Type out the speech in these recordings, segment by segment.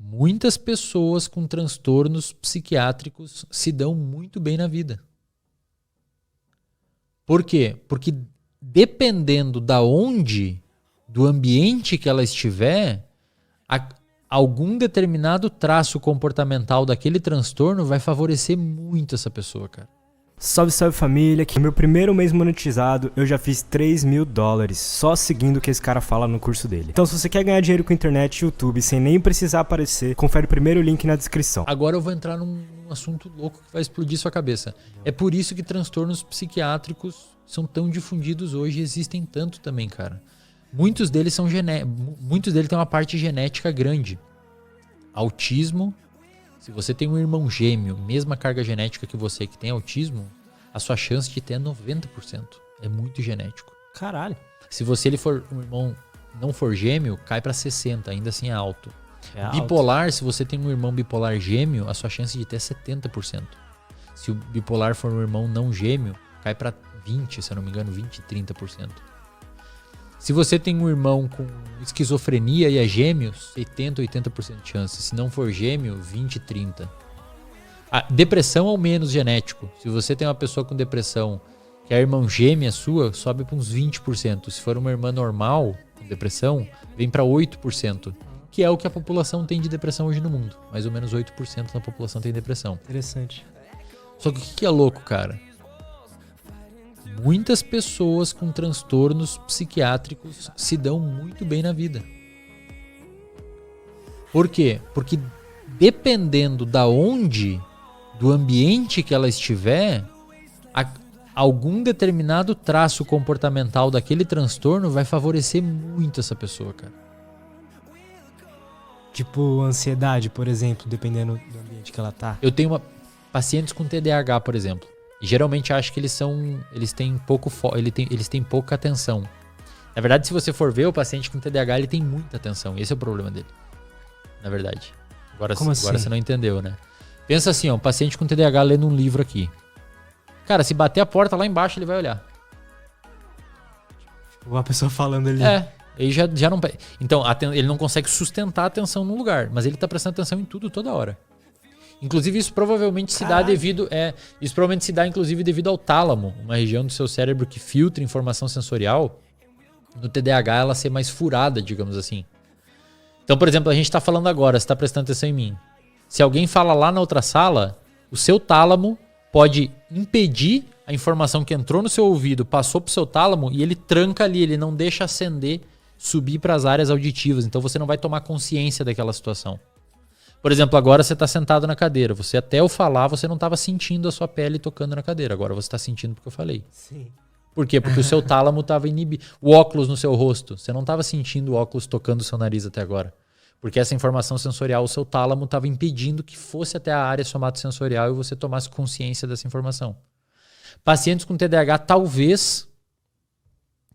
Muitas pessoas com transtornos psiquiátricos se dão muito bem na vida. Por quê? Porque dependendo da onde, do ambiente que ela estiver, algum determinado traço comportamental daquele transtorno vai favorecer muito essa pessoa, cara. Salve, salve família, que no meu primeiro mês monetizado eu já fiz $3.000 só seguindo o que esse cara fala no curso dele. Então se você quer ganhar dinheiro com internet e YouTube sem nem precisar aparecer, confere o primeiro link na descrição. Agora eu vou entrar num assunto louco que vai explodir sua cabeça. É por isso que transtornos psiquiátricos são tão difundidos hoje e existem tanto também, cara. Muitos deles têm uma parte genética grande. Autismo. Se você tem um irmão gêmeo, mesma carga genética que você que tem autismo, a sua chance de ter é 90%. É muito genético. Caralho. Se ele for um irmão não for gêmeo, cai para 60%, ainda assim é alto. Bipolar, se você tem um irmão bipolar gêmeo, a sua chance de ter é 70%. Se o bipolar for um irmão não gêmeo, cai para 20%, se eu não me engano, 20%, 30%. Se você tem um irmão com esquizofrenia e é gêmeo, 70%, 80% de chance. Se não for gêmeo, 20%, 30%. A depressão é o menos genético. Se você tem uma pessoa com depressão que é a irmã gêmea sua, sobe para uns 20%. Se for uma irmã normal com depressão, vem para 8%. Que é o que a população tem de depressão hoje no mundo. Mais ou menos 8% da população tem depressão. Interessante. Só que o que é louco, cara? Muitas pessoas com transtornos psiquiátricos se dão muito bem na vida. Por quê? Porque dependendo da onde, do ambiente que ela estiver, algum determinado traço comportamental daquele transtorno vai favorecer muito essa pessoa, cara. Tipo ansiedade, por exemplo, dependendo do ambiente que ela tá. Eu tenho pacientes com TDAH, por exemplo. E geralmente acho que eles têm pouca atenção. Na verdade, se você for ver, o paciente com TDAH ele tem muita atenção. Esse é o problema dele. Na verdade. Agora você não entendeu, né? Pensa assim, ó, um paciente com TDAH lendo um livro aqui. Cara, se bater a porta lá embaixo, ele vai olhar. Uma pessoa falando ali. Ele já não... Então, ele não consegue sustentar a atenção num lugar, mas ele tá prestando atenção em tudo toda hora. Inclusive, isso provavelmente se dá inclusive devido ao tálamo, uma região do seu cérebro que filtra informação sensorial. No TDAH, ela ser mais furada, digamos assim. Então, por exemplo, a gente tá falando agora, você tá prestando atenção em mim. Se alguém fala lá na outra sala, o seu tálamo pode impedir a informação que entrou no seu ouvido, passou pro seu tálamo e ele tranca ali, ele não deixa acender, subir para as áreas auditivas. Então, você não vai tomar consciência daquela situação. Por exemplo, agora você está sentado na cadeira. Você até eu falar, você não estava sentindo a sua pele tocando na cadeira. Agora você está sentindo porque eu falei. Sim. Por quê? Porque o seu tálamo estava inibido. O óculos no seu rosto. Você não estava sentindo o óculos tocando o seu nariz até agora. Porque essa informação sensorial, o seu tálamo estava impedindo que fosse até a área somatosensorial e você tomasse consciência dessa informação. Pacientes com TDAH talvez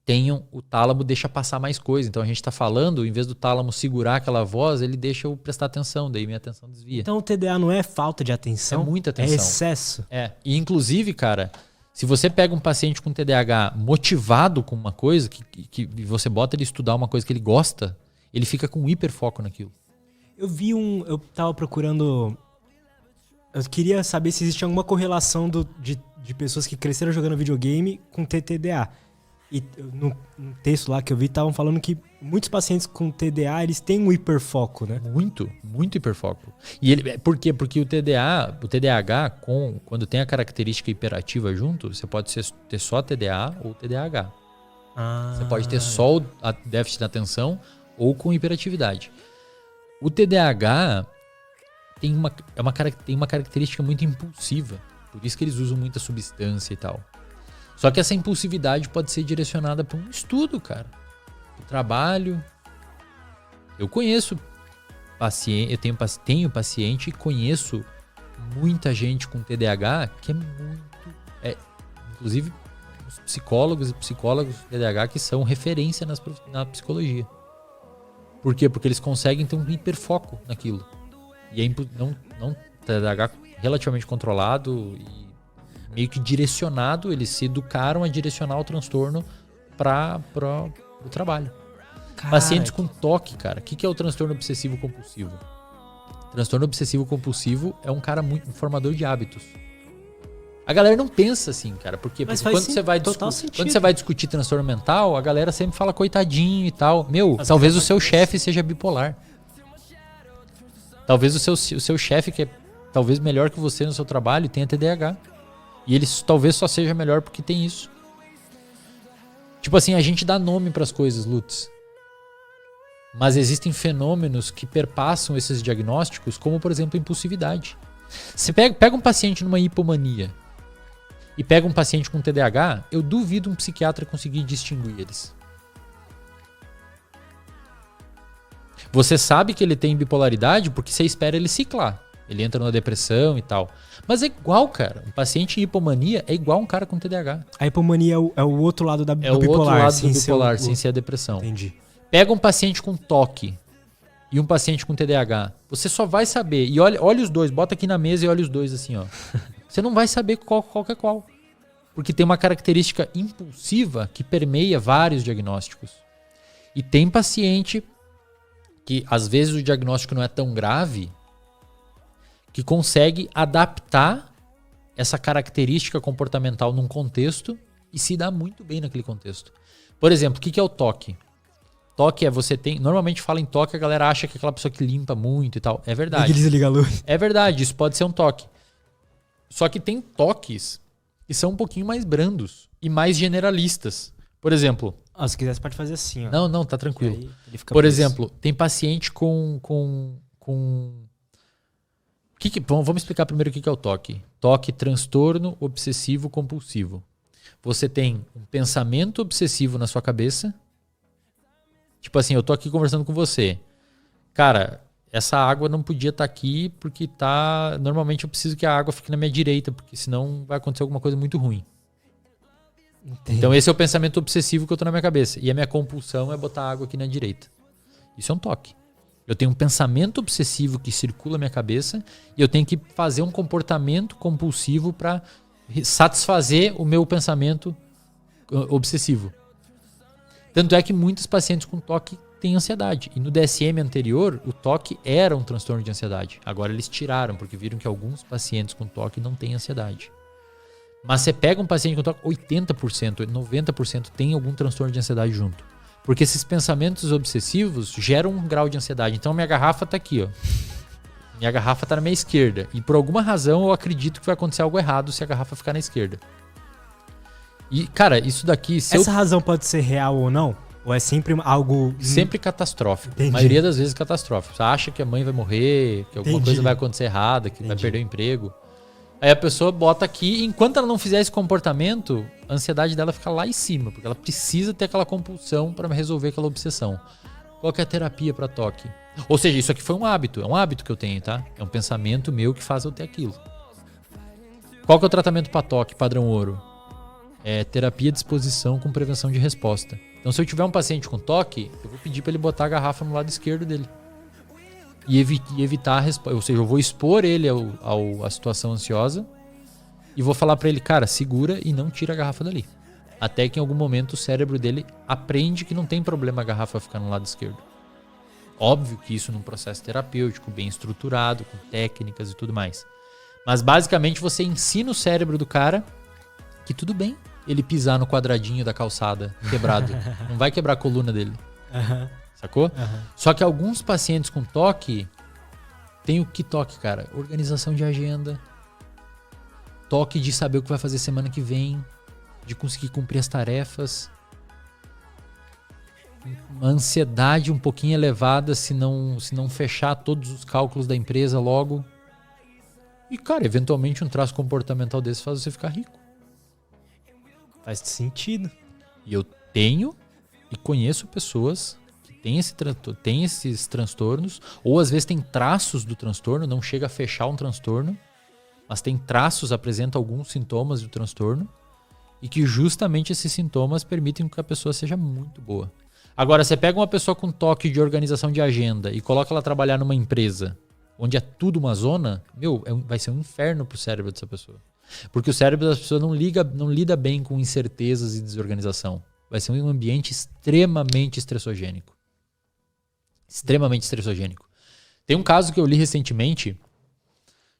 tenham, o tálamo deixa passar mais coisa. Então a gente está falando, em vez do tálamo segurar aquela voz, ele deixa eu prestar atenção, daí minha atenção desvia. Então o TDA não é falta de atenção? É muita atenção. É excesso. E inclusive, cara, se você pega um paciente com TDAH motivado com uma coisa, que você bota ele estudar uma coisa que ele gosta, ele fica com hiperfoco naquilo. Eu tava procurando... Eu queria saber se existe alguma correlação de pessoas que cresceram jogando videogame com TDA. E no texto lá que eu vi, estavam falando que muitos pacientes com TDA, eles têm um hiperfoco, né? Muito hiperfoco. E por quê? Porque o TDAH, quando tem a característica hiperativa junto, você pode ter só TDA ou TDAH. Você pode ter só o déficit de atenção ou com hiperatividade. O TDAH tem uma característica muito impulsiva. Por isso que eles usam muita substância e tal. Só que essa impulsividade pode ser direcionada para um estudo, cara. Para o trabalho. Eu conheço paciente, tenho paciente e conheço muita gente com TDAH que é muito... inclusive, os psicólogos e psicólogos de TDAH que são referência na psicologia. Por quê? Porque eles conseguem ter um hiperfoco naquilo. E TDAH relativamente controlado e meio que direcionado, eles se educaram a direcionar o transtorno para o trabalho. Pacientes com TOC, cara. O que é o transtorno obsessivo compulsivo? Transtorno obsessivo compulsivo é um cara muito um formador de hábitos. A galera não pensa assim, cara. Por quê? Porque quando você vai discutir transtorno mental, a galera sempre fala coitadinho e tal. Talvez o seu chefe seja bipolar. Talvez o seu chefe, que é talvez melhor que você no seu trabalho, tenha TDAH. E ele talvez só seja melhor porque tem isso. Tipo assim, a gente dá nome pras coisas, Lutz. Mas existem fenômenos que perpassam esses diagnósticos, como, por exemplo, a impulsividade. Você pega um paciente numa hipomania e pega um paciente com TDAH, eu duvido um psiquiatra conseguir distinguir eles. Você sabe que ele tem bipolaridade porque você espera ele ciclar. Ele entra numa depressão e tal. Mas é igual, cara. Um paciente em hipomania é igual um cara com TDAH. A hipomania é o outro lado do bipolar. É o outro lado do bipolar, sem ser a depressão. Entendi. Pega um paciente com TOC e um paciente com TDAH. Você só vai saber. E olha os dois. Bota aqui na mesa e olha os dois assim, ó. Você não vai saber qual que é qual. Porque tem uma característica impulsiva que permeia vários diagnósticos. E tem paciente que, às vezes, o diagnóstico não é tão grave, que consegue adaptar essa característica comportamental num contexto e se dá muito bem naquele contexto. Por exemplo, o que é o TOC? TOC é você tem... Normalmente fala em TOC, a galera acha que é aquela pessoa que limpa muito e tal. É verdade. Desliga a luz. É verdade, isso pode ser um TOC. Só que tem TOCs que são um pouquinho mais brandos e mais generalistas. Por exemplo... Se quiser você pode fazer assim, ó. Não, tá tranquilo. Por exemplo, tem paciente com vamos explicar primeiro o que é o TOC. TOC, transtorno obsessivo compulsivo. Você tem um pensamento obsessivo na sua cabeça. Tipo assim, eu tô aqui conversando com você. Cara, essa água não podia estar aqui porque tá... Normalmente eu preciso que a água fique na minha direita, porque senão vai acontecer alguma coisa muito ruim. Entendi. Então esse é o pensamento obsessivo que eu tô na minha cabeça. E a minha compulsão é botar a água aqui na direita. Isso é um TOC. Eu tenho um pensamento obsessivo que circula na minha cabeça e eu tenho que fazer um comportamento compulsivo para satisfazer o meu pensamento obsessivo. Tanto é que muitos pacientes com TOC têm ansiedade. E no DSM anterior, o TOC era um transtorno de ansiedade. Agora eles tiraram, porque viram que alguns pacientes com TOC não têm ansiedade. Mas você pega um paciente com TOC, 80%, 90% tem algum transtorno de ansiedade junto. Porque esses pensamentos obsessivos geram um grau de ansiedade. Então minha garrafa tá aqui, ó. Minha garrafa tá na minha esquerda. E por alguma razão eu acredito que vai acontecer algo errado se a garrafa ficar na esquerda. E, cara, isso daqui... Essa razão pode ser real ou não? Ou é sempre algo... Sempre catastrófico. Entendi. A maioria das vezes catastrófico. Você acha que a mãe vai morrer, que alguma coisa vai acontecer errada, que vai perder o emprego. Aí a pessoa bota aqui e enquanto ela não fizer esse comportamento, a ansiedade dela fica lá em cima, porque ela precisa ter aquela compulsão para resolver aquela obsessão. Qual que é a terapia para TOC? Ou seja, isso aqui foi um hábito, é um hábito que eu tenho, tá? É um pensamento meu que faz eu ter aquilo. Qual que é o tratamento para TOC, padrão ouro? É terapia de exposição com prevenção de resposta. Então se eu tiver um paciente com TOC, eu vou pedir para ele botar a garrafa no lado esquerdo dele. E evitar a resposta. Ou seja, eu vou expor ele à situação ansiosa e vou falar para ele, cara, segura e não tira a garrafa dali. Até que em algum momento o cérebro dele aprende que não tem problema a garrafa ficar no lado esquerdo. Óbvio que isso num processo terapêutico, bem estruturado, com técnicas e tudo mais. Mas basicamente você ensina o cérebro do cara que tudo bem ele pisar no quadradinho da calçada quebrado. Não vai quebrar a coluna dele. Sacou? Só que alguns pacientes com TOC tem o que TOC, cara? Organização de agenda. TOC de saber o que vai fazer semana que vem. De conseguir cumprir as tarefas. Uma ansiedade um pouquinho elevada se não fechar todos os cálculos da empresa logo. E, cara, eventualmente um traço comportamental desse faz você ficar rico. Faz sentido. E eu tenho e conheço pessoas tem esses transtornos, ou às vezes tem traços do transtorno, não chega a fechar um transtorno, mas tem traços, apresenta alguns sintomas do transtorno, e que justamente esses sintomas permitem que a pessoa seja muito boa. Agora, você pega uma pessoa com TOC de organização de agenda e coloca ela trabalhar numa empresa onde é tudo uma zona, vai ser um inferno pro cérebro dessa pessoa. Porque o cérebro das pessoas não lida bem com incertezas e desorganização. Vai ser um ambiente extremamente estressogênico. Extremamente estressogênico. Tem um caso que eu li recentemente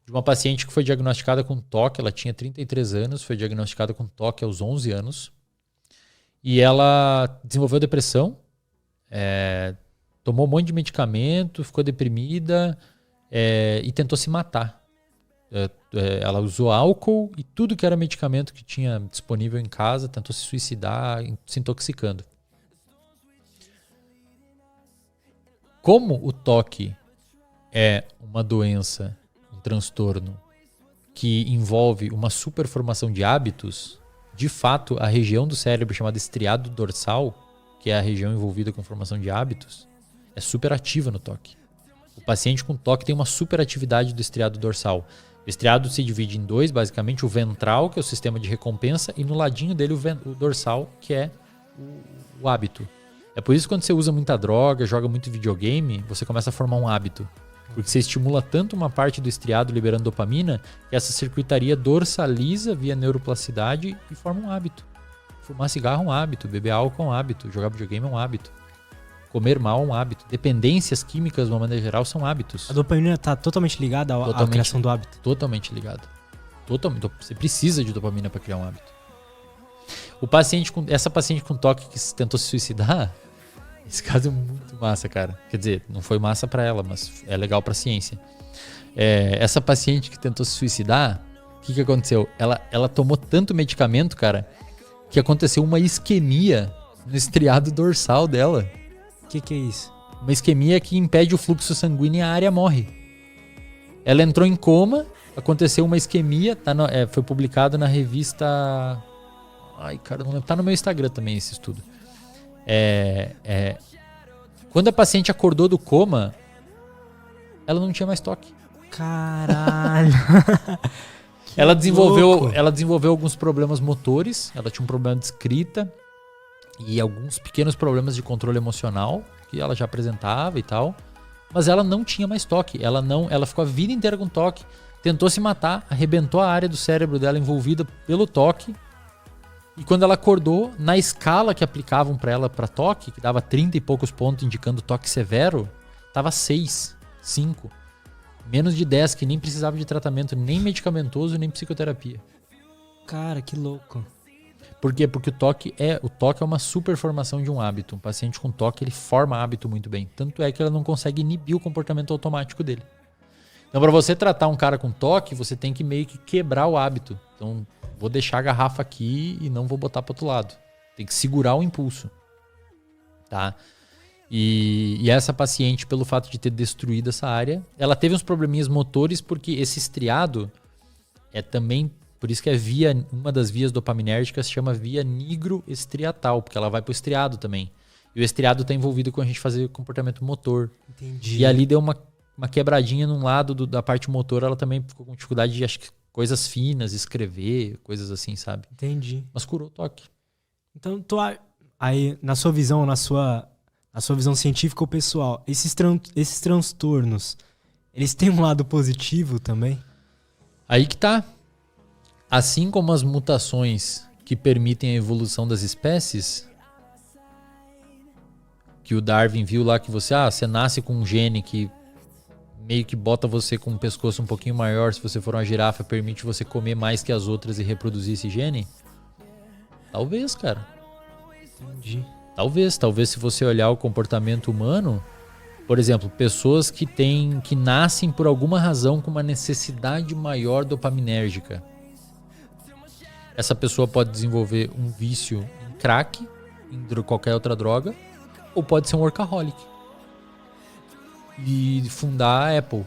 de uma paciente que foi diagnosticada com TOC. Ela tinha 33 anos, foi diagnosticada com TOC aos 11 anos. E ela desenvolveu depressão, tomou um monte de medicamento, ficou deprimida e tentou se matar. Ela usou álcool e tudo que era medicamento que tinha disponível em casa, tentou se suicidar, se intoxicando. Como o TOC é uma doença, um transtorno que envolve uma superformação de hábitos, de fato, a região do cérebro chamada estriado dorsal, que é a região envolvida com formação de hábitos, é superativa no TOC. O paciente com TOC tem uma superatividade do estriado dorsal. O estriado se divide em dois, basicamente, o ventral, que é o sistema de recompensa, e no ladinho dele o dorsal, que é o hábito. É por isso que quando você usa muita droga, joga muito videogame, você começa a formar um hábito. Porque você estimula tanto uma parte do estriado liberando dopamina, que essa circuitaria dorsaliza via neuroplasticidade e forma um hábito. Fumar cigarro é um hábito, beber álcool é um hábito, jogar videogame é um hábito. Comer mal é um hábito. Dependências químicas, de uma maneira geral, são hábitos. A dopamina está totalmente ligada à criação do hábito? Totalmente ligada. Você precisa de dopamina para criar um hábito. Essa paciente com TOC que tentou se suicidar, esse caso é muito massa, cara. Quer dizer, não foi massa para ela, mas é legal para a ciência. Essa paciente que tentou se suicidar, o que aconteceu? Ela tomou tanto medicamento, cara, que aconteceu uma isquemia no estriado dorsal dela. O que é isso? Uma isquemia que impede o fluxo sanguíneo e a área morre. Ela entrou em coma, aconteceu uma isquemia, foi publicado na revista... Ai, cara, não lembro. Tá no meu Instagram também esse estudo. Quando a paciente acordou do coma, ela não tinha mais TOC. Caralho! Ela desenvolveu alguns problemas motores, ela tinha um problema de escrita e alguns pequenos problemas de controle emocional que ela já apresentava e tal, mas ela não tinha mais TOC. Ela ficou a vida inteira com TOC, tentou se matar, arrebentou a área do cérebro dela envolvida pelo TOC. E quando ela acordou, na escala que aplicavam para ela para TOC, que dava 30 e poucos pontos indicando TOC severo, tava 6, 5. Menos de 10, que nem precisava de tratamento, nem medicamentoso, nem psicoterapia. Cara, que louco. Por quê? Porque o TOC é uma superformação de um hábito. Um paciente com TOC, ele forma hábito muito bem. Tanto é que ela não consegue inibir o comportamento automático dele. Então, para você tratar um cara com TOC, você tem que meio que quebrar o hábito. Então, vou deixar a garrafa aqui e não vou botar para outro lado. Tem que segurar o impulso. Tá? E essa paciente, pelo fato de ter destruído essa área, ela teve uns probleminhas motores porque esse estriado é também, por isso que uma das vias dopaminérgicas se chama via nigroestriatal, porque ela vai pro estriado também. E o estriado está envolvido com a gente fazer comportamento motor. Entendi. E ali deu uma quebradinha num lado da parte motor, ela também ficou com dificuldade de, acho que, coisas finas, escrever, coisas assim, sabe? Entendi. Mas curou o TOC. Então, aí, na sua visão, na sua visão científica ou pessoal, esses transtornos, eles têm um lado positivo também? Aí que tá. Assim como as mutações que permitem a evolução das espécies, que o Darwin viu lá que você nasce com um gene que meio que bota você com um pescoço um pouquinho maior, se você for uma girafa, permite você comer mais que as outras e reproduzir esse gene? Talvez, cara. Entendi. Talvez se você olhar o comportamento humano, por exemplo, pessoas que nascem por alguma razão com uma necessidade maior dopaminérgica. Essa pessoa pode desenvolver um vício em crack, em qualquer outra droga, ou pode ser um workaholic e fundar a Apple.